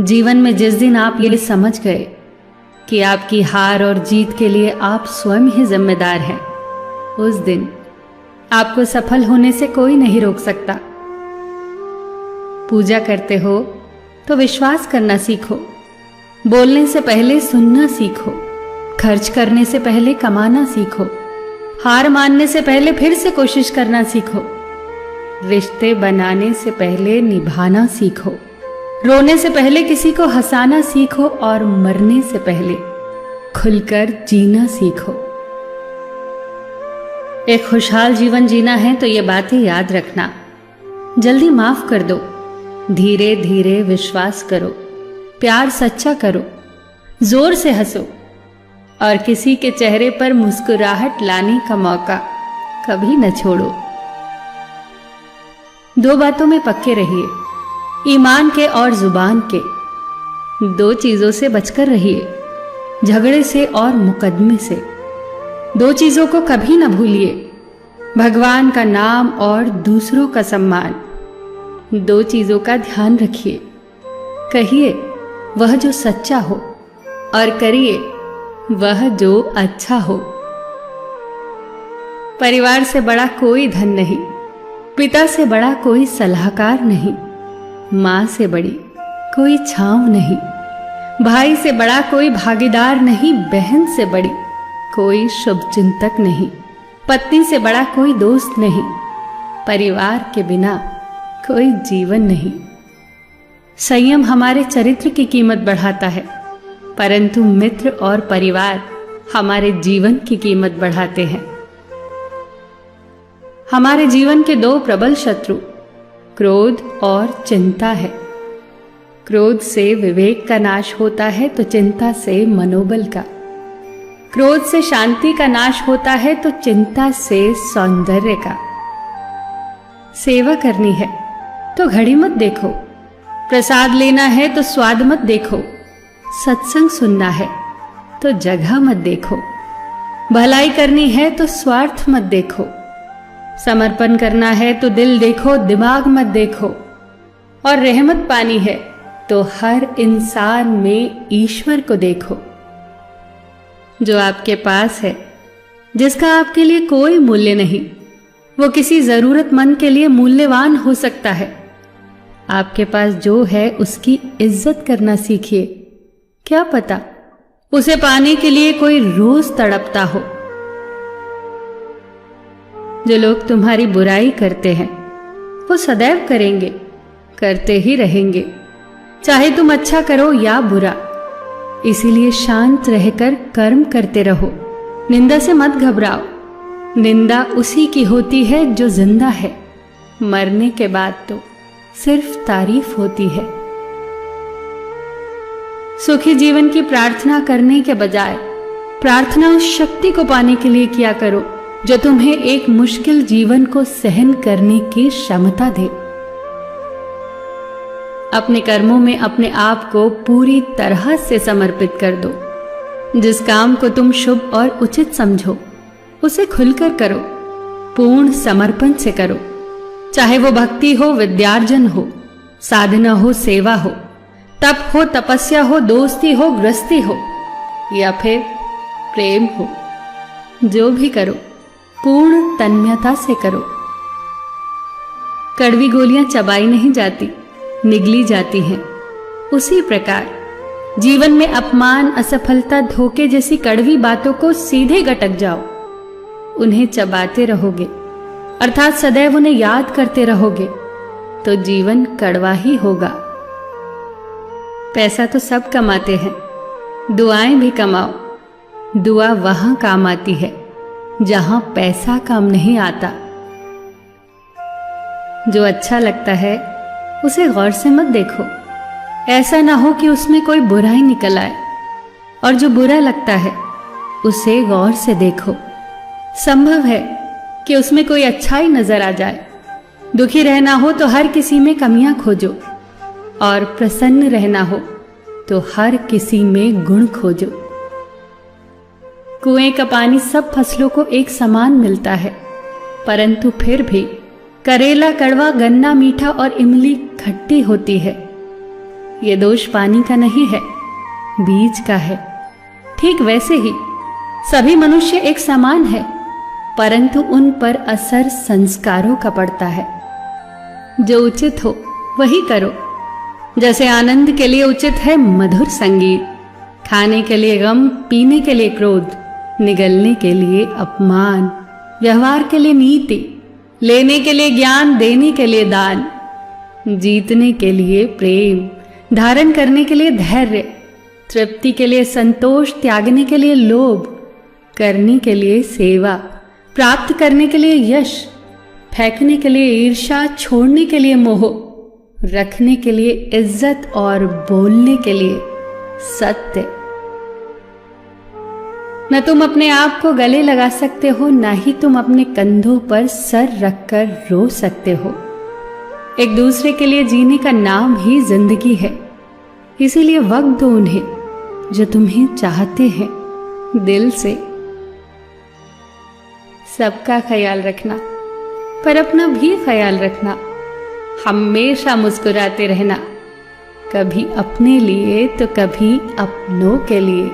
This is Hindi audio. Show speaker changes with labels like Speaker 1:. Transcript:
Speaker 1: जीवन में जिस दिन आप ये समझ गए कि आपकी हार और जीत के लिए आप स्वयं ही जिम्मेदार हैं, उस दिन आपको सफल होने से कोई नहीं रोक सकता। पूजा करते हो तो विश्वास करना सीखो, बोलने से पहले सुनना सीखो, खर्च करने से पहले कमाना सीखो, हार मानने से पहले फिर से कोशिश करना सीखो, रिश्ते बनाने से पहले निभाना सीखो, रोने से पहले किसी को हंसाना सीखो और मरने से पहले खुलकर जीना सीखो। एक खुशहाल जीवन जीना है तो ये बातें याद रखना। जल्दी माफ कर दो, धीरे धीरे विश्वास करो, प्यार सच्चा करो, जोर से हंसो और किसी के चेहरे पर मुस्कुराहट लाने का मौका कभी न छोड़ो। दो बातों में पक्के रहिए, ईमान के और जुबान के। दो चीजों से बचकर रहिए, झगड़े से और मुकदमे से। दो चीजों को कभी न भूलिए, भगवान का नाम और दूसरों का सम्मान। दो चीजों का ध्यान रखिए, कहिए वह जो सच्चा हो और करिए वह जो अच्छा हो। परिवार से बड़ा कोई धन नहीं, पिता से बड़ा कोई सलाहकार नहीं, मां से बड़ी कोई छांव नहीं, भाई से बड़ा कोई भागीदार नहीं, बहन से बड़ी कोई शुभचिंतक नहीं, पत्नी से बड़ा कोई दोस्त नहीं, परिवार के बिना कोई जीवन नहीं। संयम हमारे चरित्र की कीमत बढ़ाता है, परंतु मित्र और परिवार हमारे जीवन की कीमत बढ़ाते हैं। हमारे जीवन के दो प्रबल शत्रु क्रोध और चिंता है। क्रोध से विवेक का नाश होता है तो चिंता से मनोबल का। क्रोध से शांति का नाश होता है तो चिंता से सौंदर्य का। सेवा करनी है तो घड़ी मत देखो, प्रसाद लेना है तो स्वाद मत देखो, सत्संग सुनना है तो जगह मत देखो, भलाई करनी है तो स्वार्थ मत देखो, समर्पण करना है तो दिल देखो, दिमाग मत देखो, और रहमत पानी है तो हर इंसान में ईश्वर को देखो। जो आपके पास है, जिसका आपके लिए कोई मूल्य नहीं, वो किसी जरूरतमंद के लिए मूल्यवान हो सकता है। आपके पास जो है उसकी इज्जत करना सीखिए, क्या पता उसे पाने के लिए कोई रोज तड़पता हो। जो लोग तुम्हारी बुराई करते हैं वो सदैव करेंगे, करते ही रहेंगे, चाहे तुम अच्छा करो या बुरा। इसीलिए शांत रहकर कर्म करते रहो, निंदा से मत घबराओ। निंदा उसी की होती है जो जिंदा है, मरने के बाद तो सिर्फ तारीफ होती है। सुखी जीवन की प्रार्थना करने के बजाय प्रार्थना उस शक्ति को पाने के लिए किया करो जो तुम्हें एक मुश्किल जीवन को सहन करने की क्षमता दे। अपने कर्मों में अपने आप को पूरी तरह से समर्पित कर दो। जिस काम को तुम शुभ और उचित समझो उसे खुलकर करो, पूर्ण समर्पण से करो। चाहे वो भक्ति हो, विद्यार्जन हो, साधना हो, सेवा हो, तप हो, तपस्या हो, दोस्ती हो, गृहस्थी हो या फिर प्रेम हो, जो भी करो पूर्ण तन्मयता से करो। कड़वी गोलियां चबाई नहीं जाती, निगली जाती हैं। उसी प्रकार जीवन में अपमान, असफलता, धोखे जैसी कड़वी बातों को सीधे गटक जाओ। उन्हें चबाते रहोगे, अर्थात सदैव उन्हें याद करते रहोगे, तो जीवन कड़वा ही होगा। पैसा तो सब कमाते हैं, दुआएं भी कमाओ। दुआ वहां काम आती है जहां पैसा काम नहीं आता। जो अच्छा लगता है उसे गौर से मत देखो, ऐसा ना हो कि उसमें कोई बुराई निकल आए, और जो बुरा लगता है उसे गौर से देखो। संभव है कि उसमें कोई अच्छाई नजर आ जाए। दुखी रहना हो तो हर किसी में कमियां खोजो, और प्रसन्न रहना हो तो हर किसी में गुण खोजो। कुएं का पानी सब फसलों को एक समान मिलता है, परंतु फिर भी करेला कड़वा, गन्ना मीठा और इमली खट्टी होती है। ये दोष पानी का नहीं है, बीज का है। ठीक वैसे ही सभी मनुष्य एक समान है, परंतु उन पर असर संस्कारों का पड़ता है। जो उचित हो वही करो। जैसे आनंद के लिए उचित है मधुर संगीत, खाने के लिए गम, पीने के लिए क्रोध, निगलने के लिए अपमान, व्यवहार के लिए नीति, लेने के लिए ज्ञान, देने के लिए दान, जीतने के लिए प्रेम, धारण करने के लिए धैर्य, तृप्ति के लिए संतोष, त्यागने के लिए लोभ, करने के लिए सेवा, प्राप्त करने के लिए यश, फेंकने के लिए ईर्ष्या, छोड़ने के लिए मोह, रखने के लिए इज्जत और बोलने के लिए सत्य। न तुम अपने आप को गले लगा सकते हो, न ही तुम अपने कंधों पर सर रखकर रो सकते हो। एक दूसरे के लिए जीने का नाम ही जिंदगी है। इसीलिए वक्त दो उन्हें जो तुम्हें चाहते हैं दिल से। सबका ख्याल रखना, पर अपना भी ख्याल रखना। हमेशा मुस्कुराते रहना, कभी अपने लिए तो कभी अपनों के लिए।